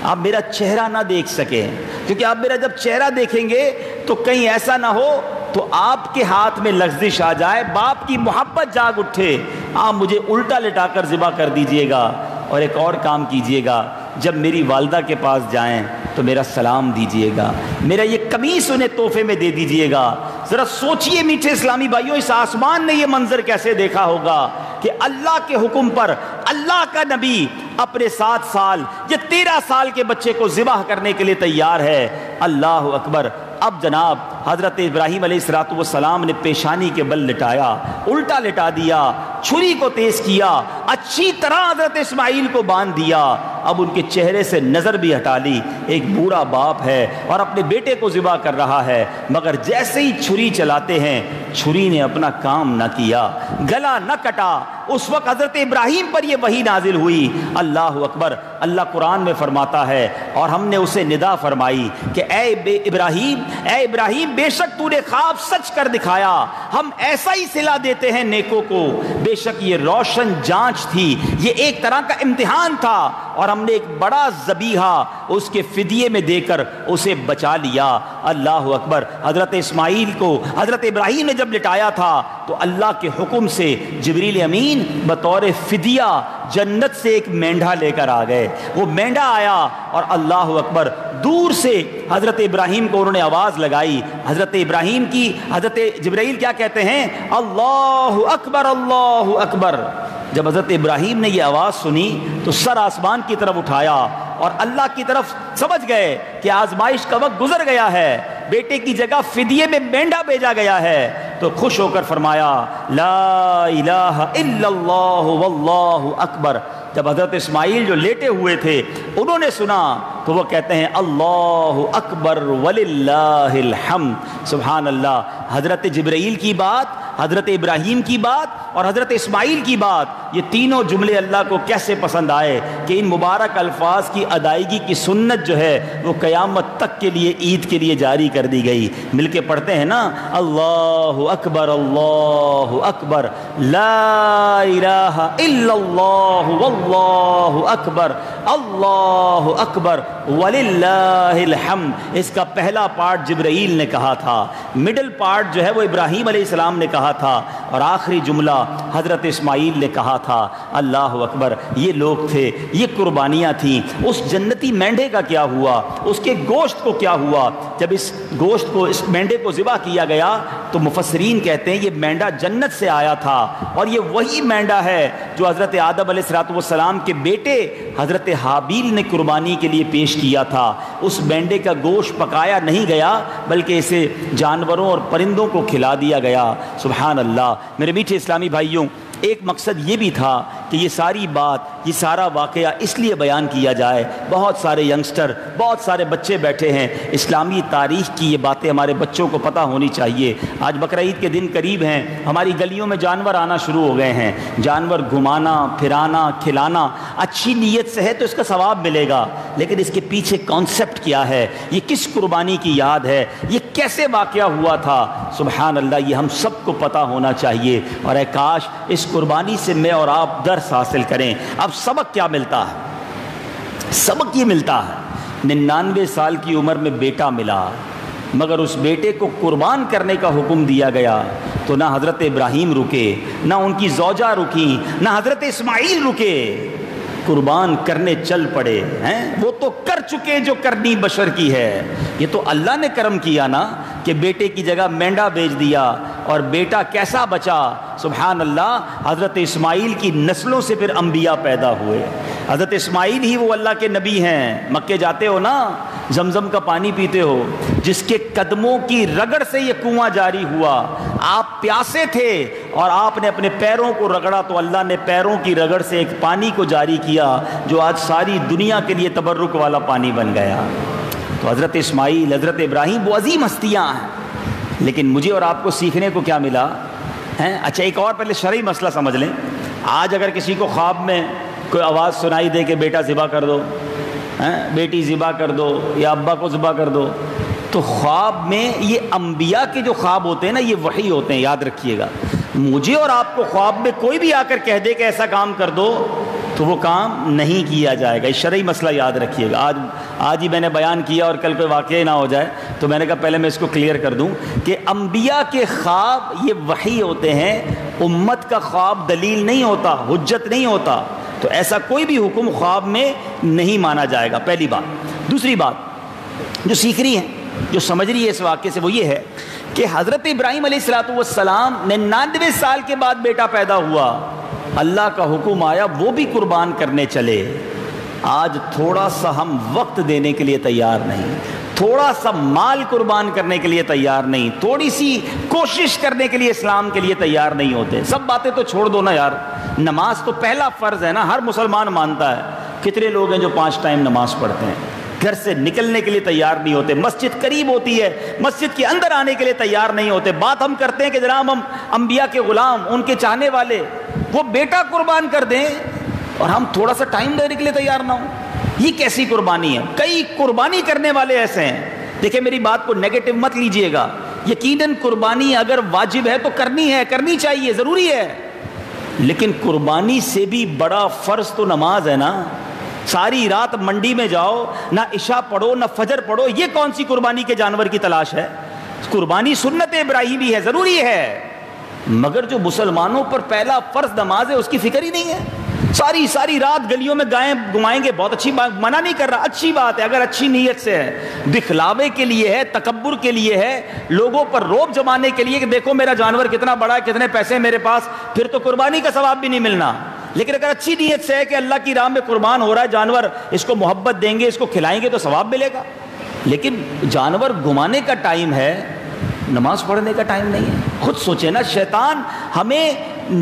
آپ میرا چہرہ نہ دیکھ سکیں، کیونکہ آپ میرا جب چہرہ دیکھیں گے تو کہیں ایسا نہ ہو تو آپ کے ہاتھ میں لغزش آ جائے، باپ کی محبت جاگ اٹھے، آپ مجھے الٹا لٹا کر ذبح کر دیجئے گا۔ اور ایک اور کام کیجئے گا جب میری والدہ کے پاس جائیں تو میرا سلام دیجئے گا، میرا یہ قمیص انہیں تحفے میں دے دیجئے گا۔ ذرا سوچئے میٹھے اسلامی بھائیوں، اس آسمان نے یہ منظر کیسے دیکھا ہوگا کہ اللہ کے حکم پر اللہ کا نبی اپنے 7 سال یا 13 سال کے بچے کو ذبح کرنے کے لیے تیار ہے۔ اللہ اکبر۔ اب جناب حضرت ابراہیم علیہ السلام نے پیشانی کے بل لٹایا، الٹا لٹا دیا، چھری کو تیز کیا، اچھی طرح حضرت اسماعیل کو باندھ دیا، اب ان کے چہرے سے نظر بھی ہٹا لی۔ ایک بوڑھا باپ ہے اور اپنے بیٹے کو ذبح کر رہا ہے، مگر جیسے ہی چھری چلاتے ہیں چھری نے اپنا کام نہ کیا، گلا نہ کٹا۔ اس وقت حضرت ابراہیم پر یہ وحی نازل ہوئی۔ اللہ اکبر۔ اللہ قرآن میں فرماتا ہے اور ہم نے اسے ندا فرمائی کہ اے ابراہیم بے شک تو نے خواب سچ کر دکھایا، ہم ایسا ہی صلہ دیتے ہیں نیکوں کو، بے شک یہ روشن جانچ تھی، یہ ایک طرح کا امتحان تھا، اور ہم نے ایک بڑا ذبیحہ اس کے فدیے میں دے کر اسے بچا لیا۔ اللہ اکبر۔ حضرت اسماعیل کو حضرت ابراہیم نے جب لٹایا تھا تو اللہ کے حکم سے جبریل امین بطور فدیہ جنت سے ایک مینڈھا لے کر آ گئے۔ وہ مینڈھا آیا اور اللہ اکبر دور سے حضرت ابراہیم کو انہوں نے آواز لگائی۔ حضرت ابراہیم کی حضرت جبرائیل کیا کہتے ہیں؟ اللہ اکبر اللہ اکبر۔ جب حضرت ابراہیم نے یہ آواز سنی تو سر آسمان کی طرف اٹھایا اور اللہ کی طرف سمجھ گئے کہ آزمائش کا وقت گزر گیا ہے، بیٹے کی جگہ فدیے میں مینڈھا بھیجا گیا ہے، تو خوش ہو کر فرمایا لا الہ الا اللہ واللہ اکبر۔ جب حضرت اسماعیل جو لیٹے ہوئے تھے انہوں نے سنا تو وہ کہتے ہیں اللہ اکبر وللہ الحمد۔ سبحان اللہ۔ حضرت جبرائیل کی بات، حضرت ابراہیم کی بات اور حضرت اسماعیل کی بات، یہ تینوں جملے اللہ کو کیسے پسند آئے کہ ان مبارک الفاظ کی ادائیگی کی سنت جو ہے وہ قیامت تک کے لیے عید کے لیے جاری کر دی گئی۔ مل کے پڑھتے ہیں نا، اللہ اکبر اللہ اکبر لا الہ الا اللہ واللہ اکبر اللہ اکبر وللہ الحمد۔ اس کا پہلا پارٹ جبرائیل نے کہا تھا، مڈل پارٹ جو ہے وہ ابراہیم علیہ السلام نے کہا تھا، اور آخری جملہ حضرت اسماعیل نے کہا تھا، اللہ اکبر۔ یہ لوگ تھے، یہ قربانیاں تھیں۔ اس جنتی مینڈے کا کیا ہوا؟ اس کے گوشت کو کیا ہوا؟ جب اس گوشت کو، اس مینڈے کو ذبح کیا گیا تو مفسرین کہتے ہیں یہ مینڈا جنت سے آیا تھا، اور یہ وہی مینڈا ہے جو حضرت آدم علیہ السلام کے بیٹے حضرت حابیل نے قربانی کے لیے پیش کیا تھا۔ اس مینڈے کا گوشت پکایا نہیں گیا بلکہ اسے جانوروں اور پرندوں کو کھلا دیا گیا۔ سبحان اللہ۔ میرے میٹھے اسلامی بھائیوں، ایک مقصد یہ بھی تھا کہ یہ ساری بات، یہ سارا واقعہ اس لیے بیان کیا جائے۔ بہت سارے ینگسٹر، بہت سارے بچے بیٹھے ہیں، اسلامی تاریخ کی یہ باتیں ہمارے بچوں کو پتہ ہونی چاہیے۔ آج بقرعید کے دن قریب ہیں، ہماری گلیوں میں جانور آنا شروع ہو گئے ہیں۔ جانور گھمانا، پھرانا، کھلانا اچھی نیت سے ہے تو اس کا ثواب ملے گا، لیکن اس کے پیچھے کانسیپٹ کیا ہے؟ یہ کس قربانی کی یاد ہے؟ یہ کیسے واقعہ ہوا تھا؟ سبحان اللہ، یہ ہم سب کو پتہ ہونا چاہیے، اور اے کاش اس قربانی سے میں اور آپ درس حاصل کریں۔ اب سبق کیا ملتا ہے؟ سبق یہ ملتا ہے 99 سال کی عمر میں بیٹا ملا، مگر اس بیٹے کو قربان کرنے کا حکم دیا گیا تو نہ حضرت ابراہیم رکے، نہ ان کی زوجہ رکی، نہ حضرت اسماعیل رکے، قربان کرنے چل پڑے ہیں۔ وہ تو کر چکے جو کرنی بشر کی ہے۔ یہ تو اللہ نے کرم کیا نا کہ بیٹے کی جگہ مینڈا بیچ دیا، اور بیٹا کیسا بچا؟ سبحان اللہ۔ حضرت اسماعیل کی نسلوں سے پھر انبیاء پیدا ہوئے۔ حضرت اسماعیل ہی وہ اللہ کے نبی ہیں۔ مکے جاتے ہو نا، زمزم کا پانی پیتے ہو، جس کے قدموں کی رگڑ سے یہ کنواں جاری ہوا۔ آپ پیاسے تھے اور آپ نے اپنے پیروں کو رگڑا تو اللہ نے پیروں کی رگڑ سے ایک پانی کو جاری کیا جو آج ساری دنیا کے لیے تبرک والا پانی بن گیا۔ تو حضرت اسماعیل، حضرت ابراہیم وہ عظیم ہستیاں ہیں، لیکن مجھے اور آپ کو سیکھنے کو کیا ملا ہے؟ اچھا، ایک اور پہلے شرعی مسئلہ سمجھ لیں۔ آج اگر کسی کو خواب میں کوئی آواز سنائی دے کہ بیٹا ذبح کر دو، بیٹی ذبح کر دو، یا ابا کو ذبح کر دو، تو خواب میں یہ انبیاء کے جو خواب ہوتے ہیں نا، یہ وحی ہوتے ہیں، یاد رکھیے گا۔ مجھے اور آپ کو خواب میں کوئی بھی آ کر کہہ دے کہ ایسا کام کر دو تو وہ کام نہیں کیا جائے گا۔ یہ شرعی مسئلہ یاد رکھیے گا۔ آج ہی میں نے بیان کیا اور کل کوئی واقعہ نہ ہو جائے، تو میں نے کہا پہلے میں اس کو کلیئر کر دوں کہ انبیاء کے خواب یہ وحی ہوتے ہیں، امت کا خواب دلیل نہیں ہوتا، حجت نہیں ہوتا۔ تو ایسا کوئی بھی حکم خواب میں نہیں مانا جائے گا، پہلی بات۔ دوسری بات جو سیکھ رہی ہے، جو سمجھ رہی ہے اس واقعے سے، وہ یہ ہے کہ حضرت ابراہیم علیہ السلام 99 سال کے بعد بیٹا پیدا ہوا، اللہ کا حکم آیا، وہ بھی قربان کرنے چلے۔ آج تھوڑا سا ہم وقت دینے کے لیے تیار نہیں، تھوڑا سا مال قربان کرنے کے لیے تیار نہیں، تھوڑی سی کوشش کرنے کے لیے اسلام کے لیے تیار نہیں ہوتے۔ سب باتیں تو چھوڑ دو نا یار، نماز تو پہلا فرض ہے نا، ہر مسلمان مانتا ہے۔ کتنے لوگ ہیں جو 5 ٹائم نماز پڑھتے ہیں، گھر سے نکلنے کے لیے تیار نہیں ہوتے، مسجد قریب ہوتی ہے، مسجد کے اندر آنے کے لیے تیار نہیں ہوتے۔ بات ہم کرتے ہیں کہ جناب ہم انبیاء کے غلام، ان کے چاہنے والے، وہ بیٹا قربان کر دیں اور ہم تھوڑا سا ٹائم دینے کے لیے تیار نہ ہوں۔ یہ کیسی قربانی ہے؟ کئی قربانی کرنے والے ایسے ہیں۔ دیکھیں میری بات کو نیگیٹو مت لیجئے گا، یقیناً قربانی اگر واجب ہے تو کرنی ہے، کرنی چاہیے، ضروری ہے، لیکن قربانی سے بھی بڑا فرض تو نماز ہے نا۔ ساری رات منڈی میں جاؤ، نہ عشاء پڑھو نہ فجر پڑھو، یہ کون سی قربانی کے جانور کی تلاش ہے؟ قربانی سنت ابراہیمی ہے، ضروری ہے، مگر جو مسلمانوں پر پہلا فرض نماز ہے اس کی فکر ہی نہیں ہے۔ ساری رات گلیوں میں گائیں گھمائیں گے، بہت اچھی بات، منع نہیں کر رہا، اچھی بات ہے اگر اچھی نیت سے ہے، دکھلاوے کے لیے ہے، تکبر کے لیے ہے، لوگوں پر رعب جمانے کے لیے کہ دیکھو میرا جانور کتنا بڑا ہے، کتنے پیسے میرے پاس، پھر تو قربانی کا ثواب بھی نہیں ملنا۔ لیکن اگر اچھی نیت سے ہے کہ اللہ کی راہ میں قربان ہو رہا ہے جانور، اس کو محبت دیں گے، اس کو کھلائیں گے تو ثواب ملے گا۔ لیکن جانور گھمانے کا ٹائم ہے، نماز پڑھنے کا ٹائم نہیں ہے۔ خود سوچے نا، شیطان ہمیں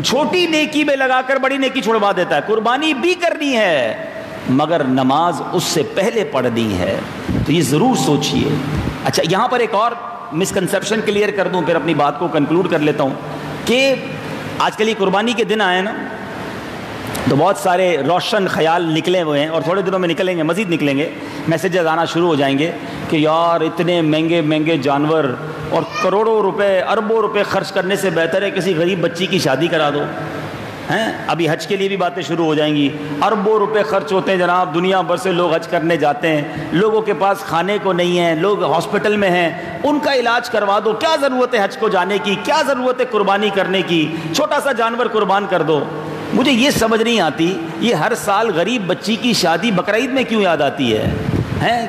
چھوٹی نیکی میں لگا کر بڑی نیکی چھڑوا دیتا ہے۔ قربانی بھی کرنی ہے مگر نماز اس سے پہلے پڑھنی ہے، تو یہ ضرور سوچئے۔ اچھا، یہاں پر ایک اور مسکنسیپشن کلیئر کر دوں، پھر اپنی بات کو کنکلوڈ کر لیتا ہوں کہ آج کل یہ قربانی کے دن آئے نا، تو بہت سارے روشن خیال نکلے ہوئے ہیں، اور تھوڑے دنوں میں نکلیں گے، مزید نکلیں گے، میسیجز آنا شروع ہو جائیں گے کہ یار اتنے مہنگے مہنگے جانور اور کروڑوں روپے اربوں روپے خرچ کرنے سے بہتر ہے کسی غریب بچی کی شادی کرا دو. ہیں ابھی حج کے لیے بھی باتیں شروع ہو جائیں گی. اربوں روپے خرچ ہوتے ہیں جناب, دنیا بھر سے لوگ حج کرنے جاتے ہیں, لوگوں کے پاس کھانے کو نہیں ہے, لوگ ہاسپٹل میں ہیں, ان کا علاج کروا دو. کیا ضرورت ہے حج کو جانے کی, کیا ضرورت ہے قربانی کرنے کی, چھوٹا سا جانور قربان کر دو. مجھے یہ سمجھ نہیں آتی یہ ہر سال غریب بچی کی شادی بقرعید میں کیوں یاد آتی ہے.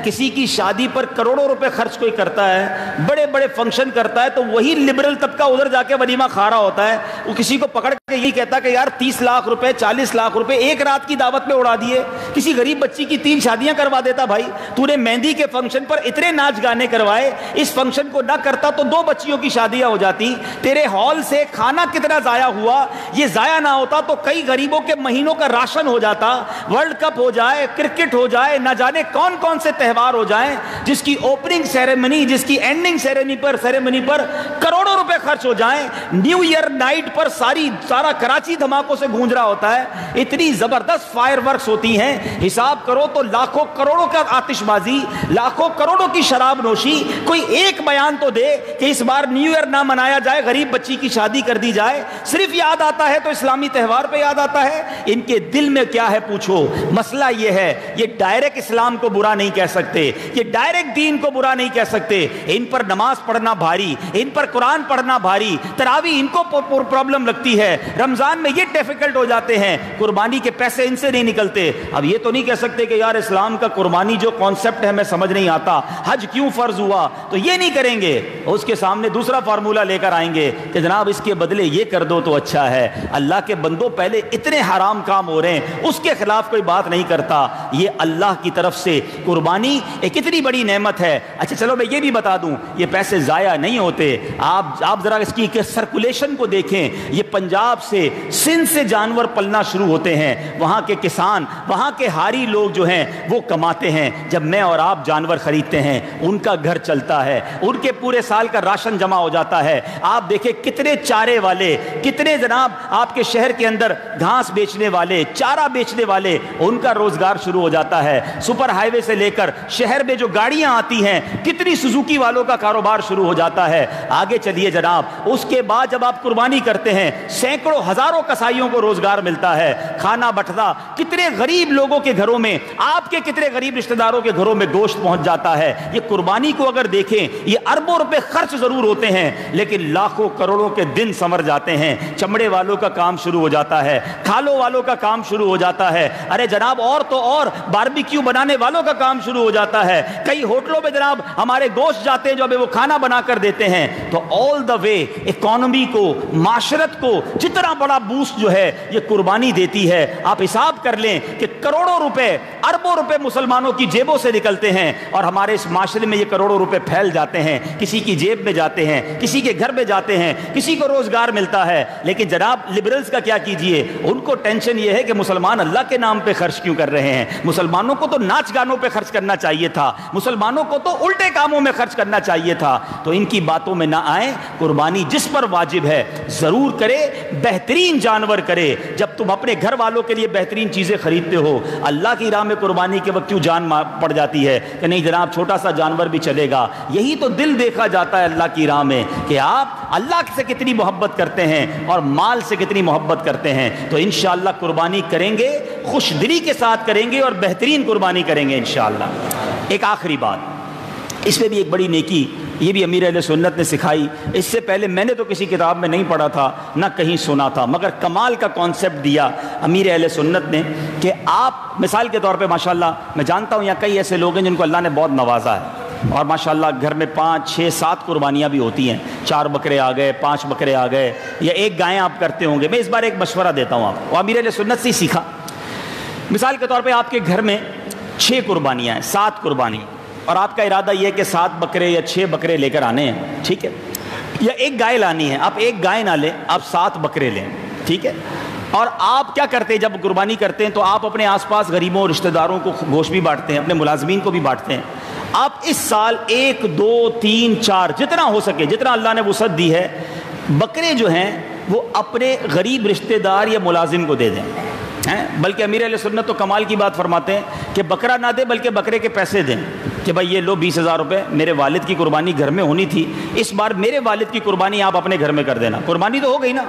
کسی کی شادی پر کروڑوں روپے خرچ کوئی کرتا ہے, بڑے بڑے فنکشن کرتا ہے, تو وہی لبرل طبقہ ادھر جا کے ولیمہ کھا رہا ہوتا ہے. وہ کسی کو پکڑ کے یہی کہتا کہ یار 30 لاکھ روپے 40 لاکھ روپے ایک رات کی دعوت میں اڑا دیے. کسی غریب بچی کی 3 شادیاں کروا دیتا. بھائی تو نے مہندی کے فنکشن پر اتنے ناچ گانے کروائے, اس فنکشن کو نہ کرتا تو 2 بچیوں کی شادیاں ہو جاتی. تیرے ہال سے کھانا کتنا ضائع ہوا, یہ ضائع نہ ہوتا تو کئی غریبوں کے مہینوں کا راشن ہو جاتا. ورلڈ کپ ہو جائے, کرکٹ ہو جائے, نہ جانے کون کون سے تہوار ہو جائیں, جس کی اوپننگ سیریمنی, جس کی اینڈنگ سیریمنی پر کروڑوں روپے خرچ ہو جائیں. نیو ایئر نائٹ پر سارا کراچی دھماکوں سے گونج رہا ہوتا ہے. اتنی زبردست فائر ورکس ہوتی ہیں, حساب کرو تو لاکھوں کروڑوں کا آتش بازی, لاکھوں کروڑوں کی شراب نوشی. کوئی ایک بیان تو دے کہ اس بار نیو ایئر نہ منایا جائے, غریب بچی کی شادی کر دی جائے. صرف یاد آتا ہے تو اسلامی تہوار پہ یاد آتا ہے. ان کے دل میں کیا ہے پوچھو. مسئلہ یہ ہے, یہ ڈائریکٹ اسلام کو برا نہیں کہہ سکتے, یہ ڈائریکٹ دین کو برا نہیں کہہ سکتے. ان پر نماز پڑھنا بھاری, ان پر قرآن پڑھنا بھاری, تراویح ان کو پرابلم لگتی ہے, رمضان میں یہ ڈیفیکلٹ ہو جاتے ہیں, قربانی کے پیسے ان سے نہیں نکلتے. اب یہ تو نہیں کہہ سکتے کہ یار اسلام کا قربانی جو کانسیپٹ ہے ہمیں سمجھ نہیں آتا, حج کیوں فرض ہوا, تو یہ نہیں کریں گے. اس کے سامنے دوسرا فارمولہ لے کر آئیں گے کہ جناب اس کے بدلے یہ کر دو تو اچھا ہے. اللہ کے بندوں پہلے اتنے حرام کام ہو رہے ہیں, اس کے خلاف کوئی بات نہیں کرتا. یہ اللہ کی طرف سے قربانی ایک اتنی بڑی نعمت ہے. اچھا چلو میں یہ بھی بتا دوں, یہ پیسے ضائع نہیں ہوتے. آپ ذرا اس کی سرکولیشن کو دیکھیں. یہ پنجاب سے, سندھ سے جانور پلنا شروع ہوتے ہیں. وہاں کے کسان, وہاں کے ہاری لوگ جو ہیں وہ کماتے ہیں. جب میں اور آپ جانور خریدتے ہیں ان کا گھر چلتا ہے, ان کے پورے سال کا راشن جمع ہو جاتا ہے. آپ دیکھیں کتنے چارے والے, کتنے جناب آپ کے شہر کے اندر گھاس بیچنے والے, چارہ بیچنے والے, ان کا روزگار شروع ہو جاتا ہے. سپر ہائی وے سے لے کر شہر میں جو گاڑیاں آتی ہیں, کتنی سوزوکی والوں کا کاروبار شروع ہو جاتا ہے. آگے چلیے جناب, اس کے بعد جب آپ قربانی کرتے ہیں سینکڑوں ہزاروں کسائیوں کو روزگار ملتا ہے. کھانا بٹتا کتنے غریب لوگوں کے گھروں میں, آپ کے کتنے غریب رشتہ داروں کے گھروں میں گوشت پہنچ جاتا ہے. یہ قربانی کو اگر دیکھیں, یہ اربوں روپے خرچ ضرور ہوتے ہیں لیکن لاکھوں کروڑوں کے دن سمر جاتے ہیں. چمڑے والوں کا کام شروع ہو جاتا ہے, کھالوں والوں کا کام شروع ہو جاتا ہے. ارے جناب اور تو اور باربیکیو بنانے والوں کا کام شروع ہو جاتا ہے. کئی ہوٹلوں میں جناب ہمارے گوشت جاتے ہیں جو ابھی وہ کھانا بنا کر دیتے ہیں. تو آل دا وے اکانومی کو, معاشرت کو جتنا بڑا بوسٹ جو ہے یہ قربانی دیتی ہے. آپ حساب کر لیں کہ کروڑوں روپے, اربوں روپے مسلمانوں کی جیبوں سے نکلتے ہیں اور ہمارے اس معاشرے میں یہ کروڑوں روپے پھیل جاتے ہیں. کسی کی جیب میں جاتے ہیں, کسی کے گھر میں جاتے ہیں, کسی کو روزگار ملتا ہے. لیکن جناب لبرلز کا کیا کیجئے, ان کو ٹینشن یہ ہے کہ مسلمان اللہ کے نام پہ خرچ کیوں کر رہے ہیں. مسلمانوں کو تو ناچ گانوں پہ خرچ کرنا چاہیے تھا, مسلمانوں کو تو الٹے کاموں میں خرچ کرنا چاہیے تھا. تو ان کی باتوں میں نہ آئیں. قربانی جس پر واجب ہے ضرور کرے, بہترین جانور کرے. جب تم اپنے گھر والوں کے لیے بہترین چیزیں خریدتے ہو, اللہ کی راہ میں قربانی کے وقت کیوں جان پڑ جاتی ہے کہ نہیں جناب چھوٹا سا جانور بھی چلے گا. یہی تو دل دیکھا جاتا ہے اللہ کی راہ میں کہ آپ اللہ سے کتنی محبت کرتے ہیں اور مال سے کتنی محبت کرتے ہیں. تو انشاءاللہ قربانی کریں گے, خوش دلی کے ساتھ کریں گے اور بہترین قربانی کریں گے انشاءاللہ. ایک آخری بات, اس میں بھی ایک بڑی نیکی یہ بھی امیر اہل سنت نے سکھائی. اس سے پہلے میں نے تو کسی کتاب میں نہیں پڑھا تھا نہ کہیں سنا تھا, مگر کمال کا کانسیپٹ دیا امیر اہل سنت نے کہ آپ مثال کے طور پہ ماشاءاللہ میں جانتا ہوں یہاں کئی ایسے لوگ ہیں جن کو اللہ نے بہت نوازا ہے اور ماشاءاللہ گھر میں 5 6 7 قربانیاں بھی ہوتی ہیں. 4 بکرے آ گئے, 5 بکرے آ گئے, یا 1 گائے آپ کرتے ہوں گے. میں اس بار ایک مشورہ دیتا ہوں آپ کو, امیر اہل سنت سے ہی سیکھا. مثال کے طور پہ آپ کے گھر میں 6 قربانیاں ہیں, 7 قربانی, اور آپ کا ارادہ یہ ہے کہ 7 بکرے یا 6 بکرے لے کر آنے ہیں, ٹھیک ہے, یا 1 گائے لانی ہے. آپ 1 گائے نہ لیں, آپ 7 بکرے لیں, ٹھیک ہے. اور آپ کیا کرتے ہیں جب قربانی کرتے ہیں تو آپ اپنے آس پاس غریبوں رشتہ داروں کو گوشت بھی بانٹتے ہیں, اپنے ملازمین کو بھی بانٹتے ہیں. آپ اس سال 1 2 3 4 جتنا ہو سکے, جتنا اللہ نے وسعت دی ہے, بکرے جو ہیں وہ اپنے غریب رشتہ دار یا ملازم کو دے دیں. بلکہ امیر اہل سنت تو کمال کی بات فرماتے ہیں کہ بکرا نہ دے بلکہ بکرے کے پیسے دیں. کہ بھائی یہ لو 20,000 روپے، میرے والد کی قربانی گھر میں ہونی تھی، اس بار میرے والد کی قربانی آپ اپنے گھر میں کر دینا۔ قربانی تو ہو گئی نا،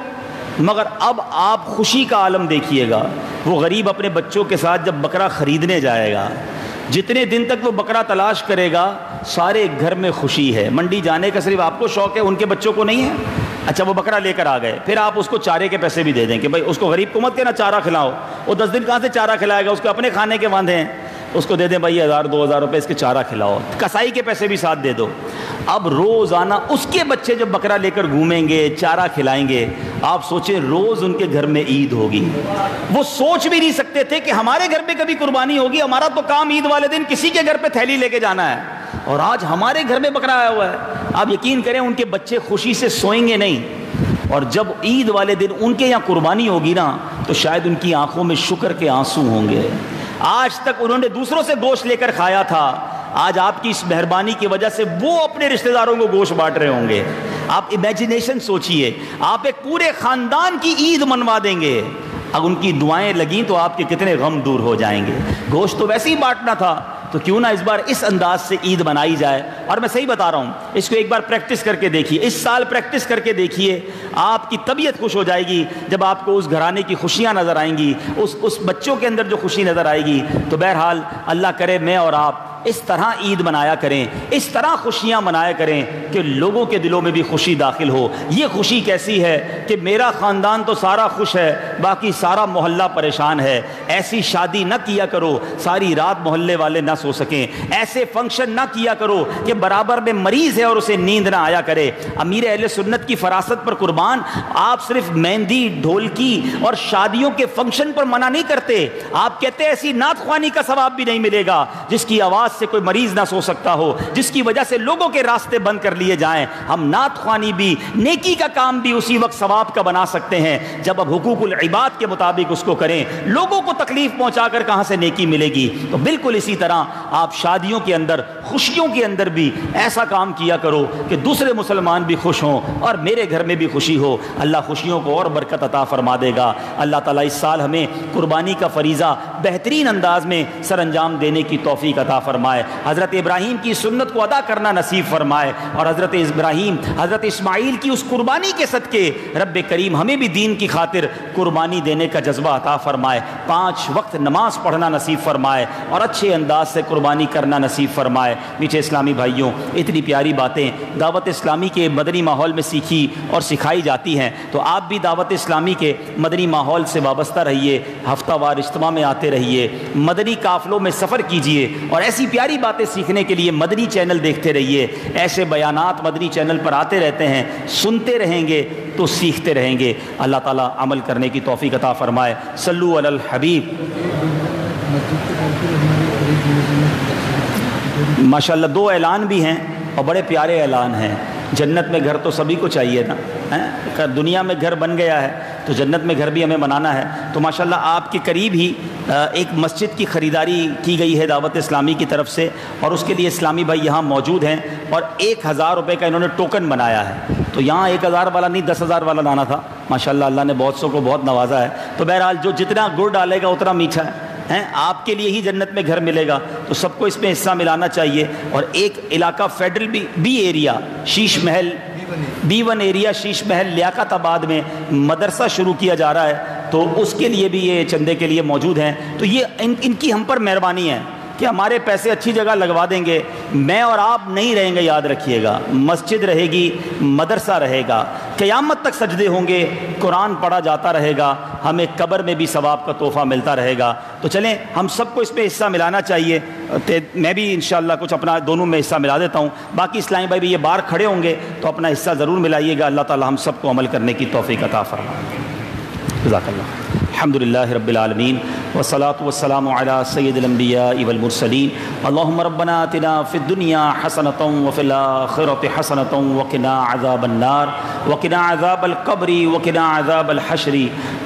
مگر اب آپ خوشی کا عالم دیکھیے گا۔ وہ غریب اپنے بچوں کے ساتھ جب بکرا خریدنے جائے گا، جتنے دن تک وہ بکرا تلاش کرے گا، سارے گھر میں خوشی ہے۔ منڈی جانے کا صرف آپ کو شوق ہے، ان کے بچوں کو نہیں ہے۔ اچھا وہ بکرا لے کر آ گئے، پھر آپ اس کو چارے کے پیسے بھی دے دیں کہ بھائی اس کو غریب کو مت کہنا چارہ کھلاؤ، وہ 10 دن کہاں سے چارہ کھلائے گا، اس کو اپنے کھانے کے واندے ہیں، اس کو دے دیں بھائی 1000 2000 روپے اس کے چارہ کھلاؤ، کسائی کے پیسے بھی ساتھ دے دو۔ اب روزانہ اس کے بچے جب بکرا لے کر گھومیں گے، چارہ کھلائیں گے، آپ سوچیں روز ان کے گھر میں عید ہوگی۔ وہ سوچ بھی نہیں سکتے تھے کہ ہمارے گھر پہ کبھی قربانی ہوگی، ہمارا تو کام عید والے دن کسی کے گھر پہ تھیلی لے کے جانا ہے، اور آج ہمارے گھر میں بکرا آیا ہوا ہے۔ آپ یقین کریں ان کے بچے خوشی سے سوئیں گے نہیں، اور جب عید والے دن ان کے یہاں قربانی ہوگی نا تو شاید ان کی آنکھوں میں شکر کے آنسو ہوں گے۔ آج تک انہوں نے دوسروں سے گوشت لے کر کھایا تھا، آج آپ کی اس مہربانی کی وجہ سے وہ اپنے رشتہ داروں کو گوشت بانٹ رہے ہوں گے۔ آپ امیجنیشن سوچئے، آپ ایک پورے خاندان کی عید منوا دیں گے، اب ان کی دعائیں لگیں تو آپ کے کتنے غم دور ہو جائیں گے۔ گوشت تو ویسے ہی بانٹنا تھا، تو کیوں نہ اس بار اس انداز سے عید منائی جائے۔ اور میں صحیح بتا رہا ہوں، اس کو ایک بار پریکٹس کر کے دیکھیے، اس سال پریکٹس کر کے دیکھیے، آپ کی طبیعت خوش ہو جائے گی جب آپ کو اس گھرانے کی خوشیاں نظر آئیں گی، اس بچوں کے اندر جو خوشی نظر آئے گی۔ تو بہرحال اللہ کرے میں اور آپ اس طرح عید منایا کریں، اس طرح خوشیاں منایا کریں کہ لوگوں کے دلوں میں بھی خوشی داخل ہو۔ یہ خوشی کیسی ہے کہ میرا خاندان تو سارا خوش ہے، باقی سارا محلہ پریشان ہے۔ ایسی شادی نہ کیا کرو ساری رات محلے والے نہ سو سکیں، ایسے فنکشن نہ کیا کرو کہ برابر میں مریض ہے اور اسے نیند نہ آیا کرے۔ امیر اہل سنت کی فراست پر قربان، آپ صرف مہندی، ڈھولکی اور شادیوں کے فنکشن پر منع نہیں کرتے، آپ کہتے ایسی نعت خوانی کا ثواب بھی نہیں ملے گا جس کی آواز سے کوئی مریض نہ سو سکتا ہو، جس کی وجہ سے لوگوں کے راستے بند کر لیے جائیں۔ ہم نعت خوانی بھی، نیکی کا کام بھی اسی وقت ثواب کا بنا سکتے ہیں جب اب حقوق العباد کے مطابق اس کو کریں۔ لوگوں کو تکلیف پہنچا کر کہاں سے نیکی ملے گی؟ تو بالکل اسی طرح آپ شادیوں کے اندر، خوشیوں کے اندر بھی ایسا کام کیا کرو کہ دوسرے مسلمان بھی خوش ہوں اور میرے گھر میں بھی خوشی ہو۔ اللہ خوشیوں کو اور برکت عطا فرما دے گا۔ اللہ تعالیٰ اس سال ہمیں قربانی کا فریضہ بہترین انداز میں سر انجام دینے کی توفیق عطا فرمائے، حضرت ابراہیم کی سنت کو ادا کرنا نصیب فرمائے، اور حضرت ابراہیم، حضرت اسماعیل کی اس قربانی کے صدقے رب کریم ہمیں بھی دین کی خاطر قربانی دینے کا جذبہ عطا فرمائے، 5 وقت نماز پڑھنا نصیب فرمائے اور اچھے انداز سے قربانی کرنا نصیب فرمائے۔ میٹھے اسلامی بھائیوں، اتنی پیاری باتیں دعوت اسلامی کے مدنی ماحول میں سیکھی اور سکھائی جاتی ہیں، تو آپ بھی دعوت اسلامی کے مدنی ماحول سے وابستہ رہیے، ہفتہ وار اجتماع میں آتے رہیے، مدنی قافلوں میں سفر کیجیے، اور ایسی پیاری باتیں سیکھنے کے لیے مدنی چینل دیکھتے رہیے۔ ایسے بیانات مدنی چینل پر آتے رہتے ہیں، سنتے رہیں گے تو سیکھتے رہیں گے۔ اللہ تعالیٰ عمل کرنے کی توفیق عطا فرمائے۔ صلو علی الحبیب۔ ماشاءاللہ 2 اعلان بھی ہیں اور بڑے پیارے اعلان ہیں۔ جنت میں گھر تو سبھی کو چاہیے نا، دنیا میں گھر بن گیا ہے تو جنت میں گھر بھی ہمیں بنانا ہے۔ تو ماشاءاللہ آپ کے قریب ہی ایک مسجد کی خریداری کی گئی ہے دعوت اسلامی کی طرف سے، اور اس کے لیے اسلامی بھائی یہاں موجود ہیں، اور 1000 روپے کا انہوں نے ٹوکن بنایا ہے۔ تو یہاں 1000 والا نہیں 10,000 والا لانا تھا۔ ماشاءاللہ اللہ نے بہت سو کو بہت نوازا ہے۔ تو بہرحال جو جتنا گڑ ڈالے گا اتنا میٹھا ہے، آپ کے لیے ہی جنت میں گھر ملے گا، تو سب کو اس میں حصہ ملانا چاہیے۔ اور ایک علاقہ federal be area, Sis Mahal B1 area, شیش محل لیاقت آباد میں مدرسہ شروع کیا جا رہا ہے، تو اس کے لیے بھی یہ چندے کے لیے موجود ہیں۔ تو یہ ان کی ہم پر مہربانی ہے کہ ہمارے پیسے اچھی جگہ لگوا دیں گے۔ میں اور آپ نہیں رہیں گے، یاد رکھیے گا، مسجد رہے گی، مدرسہ رہے گا، قیامت تک سجدے ہوں گے، قرآن پڑھا جاتا رہے گا، ہمیں قبر میں بھی ثواب کا تحفہ ملتا رہے گا۔ تو چلیں ہم سب کو اس میں حصہ ملانا چاہیے۔ میں بھی انشاءاللہ کچھ اپنا دونوں میں حصہ ملا دیتا ہوں، باقی اسلامی بھائی بھی یہ باہر کھڑے ہوں گے تو اپنا حصہ ضرور ملائیے گا۔ اللہ تعالی ہم سب کو عمل کرنے کی توفیق عطا فرمائے۔ جزاک اللہ۔ الحمدللہ رب العالمین والصلاة والسلام علی سید الانبیاء والمرسلین۔ اللہم ربنا آتنا فی الدنیا حسنۃ وفی الآخرۃ حسنۃ وقنا عذاب النار وقنا عذاب القبر وقنا عذاب الحشر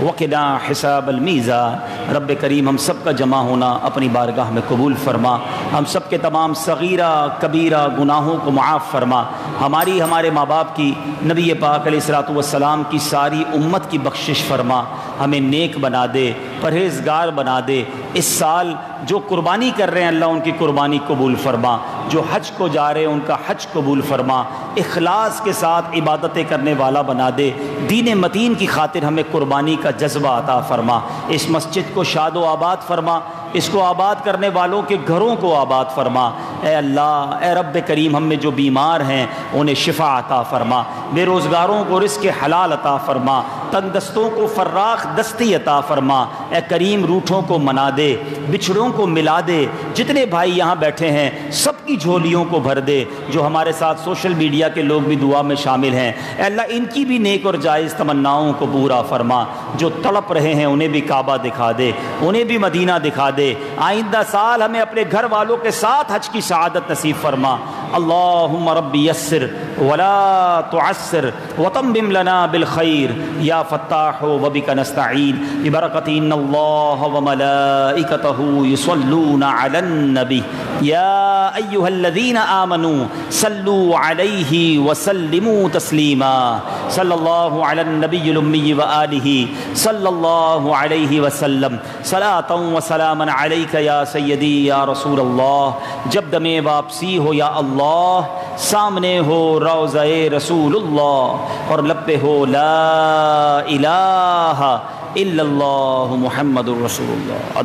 وقنا حساب المیزان۔ رب کریم ہم سب کا جمع ہونا اپنی بارگاہ میں قبول فرما، ہم سب کے تمام صغیرہ کبیرہ گناہوں کو معاف فرما، ہماری ہمارے ماں باپ کی، نبی پاک علیہ الصلوۃ والسلام کی ساری امت کی بخشش فرما، ہمیں نیک بنا دے، پرہیزگار بنا دے۔ اس سال جو قربانی کر رہے ہیں اللہ ان کی قربانی قبول فرما، جو حج کو جا رہے ہیں ان کا حج قبول فرما، اخلاص کے ساتھ عبادتیں کرنے والا بنا دے، دین متین کی خاطر ہمیں قربانی کا جذبہ عطا فرما، اس مسجد کو شاد و آباد فرما، اس کو آباد کرنے والوں کے گھروں کو آباد فرما۔ اے اللہ، اے رب کریم، ہم میں جو بیمار ہیں انہیں شفا عطا فرما، بے روزگاروں کو رزق حلال عطا فرما، تنگ دستوں کو فراخ دستی عطا فرما۔ اے کریم، روٹھوں کو منا دے، بچھڑوں کو ملا دے، جتنے بھائی یہاں بیٹھے ہیں سب کی جھولیوں کو بھر دے، جو ہمارے ساتھ سوشل میڈیا کے لوگ بھی دعا میں شامل ہیں، اے اللہ ان کی بھی نیک اور جائز تمناؤں کو پورا فرما، جو تڑپ رہے ہیں انہیں بھی کعبہ دکھا دے، انہیں بھی مدینہ دکھا دے، آئندہ سال ہمیں اپنے گھر والوں کے ساتھ حج کی سعادت نصیب فرما۔ اللہم رب یسر ولا تعسر وتمم لنا بالخیر یا فتاح وبک نستعین ببرکۃ ان اللہ وملائکتہ یصلون علی النبی یا ایھا الذین آمنوا صلوا علیہ وسلموا تسلیما۔ صلی اللہ علی النبی الامی وآلہ صلی اللہ علیہ وسلم صلاۃ وسلاما علیک یا سیدی یا رسول اللہ۔ جب دم واپسی ہو یا اللہ، سامنے ہو روضہ رسول اللہ اور لب پہ ہو لا الہ الا اللہ محمد الرسول اللہ۔